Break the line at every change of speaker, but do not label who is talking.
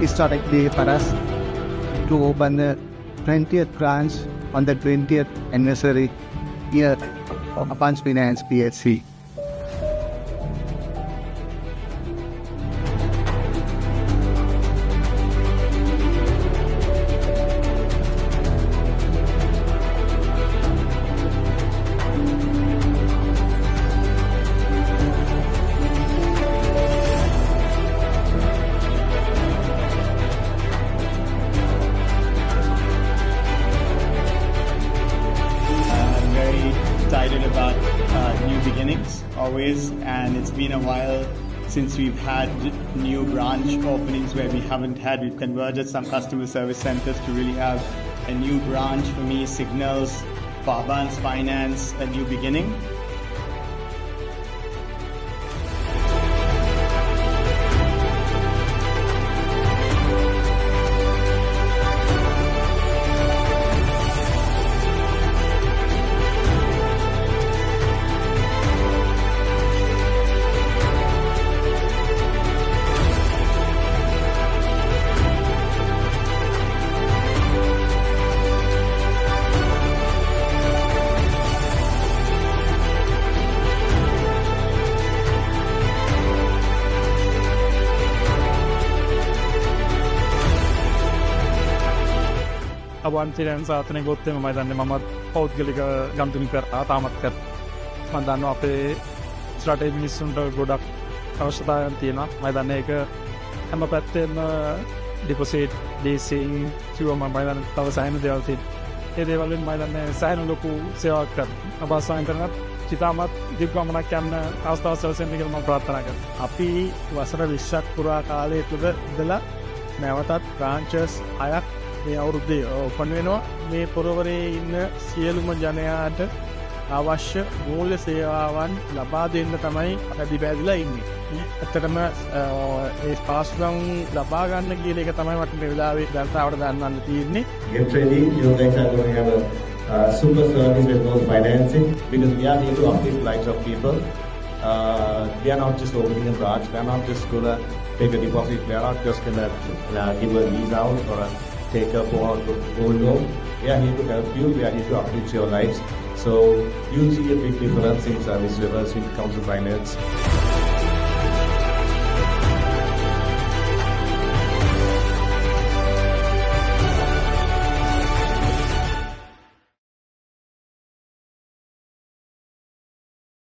historically for us to open the 20th branch on the 20th anniversary year of Apanch Finance PSC.
Excited about new beginnings always, and it's been a while since we've had new branch openings where we haven't had. We've converted some customer service centers to really have a new branch. For me signals for Apanch Finance a new beginning.
අවන්තිරයන් සාතනය ගොත්තම මයි දන්න මමත් පෞද්ගලික ගම්තුනි කරා තාමත් කර මදන්න අපේ ස්ට්‍රටේ මිනිස්සුන්ට ගොඩක් අවශ්‍යතායන් තියෙන මයි දන්න එක හැම පැත්තෙම ඩිපොසේට් දේසිං කිවම මයිදන්න තව සහන දෙවල්තින් ඒ දේවලින් මයිදන්න සහන ලොකු සේවක් කර අබාසායන් කරනත් චිතාමත් දිග්ගමනක් යන්න අවස්ථාව සලසෙන්දිකම ප්‍රාර්ථනා කර අපි වසර 20ක් පුරා කාලය තුළ ඉඳලා නැවතත් බ්‍රාන්චස් 6ක් මේ අවුරුද්දේ ඕපන් වෙනවා මේ පොරවරේ ඉන්න සියලුම ජනයාට අවශ්‍ය මූල්‍ය සේවාවන් ලබා දෙන්න තමයි අපි බැඳලා ඉන්නේ. ඇත්තටම ඒ පාස්ගම් ලබා ගන්න කියන එක තමයි මට මේ වෙලාවේ දැනටවට ගන්නන්න තියෙන්නේ.
Get ready, you guys are going to have a super service with both financing because we are here to uplift lives of people. We are not just opening a branch, we are not just going to take a deposit, we are not just going to give a lease out or take up or gold loan. We are here to help you, we are here to uplift your lives. So you see a big difference in service levels when it comes to finance.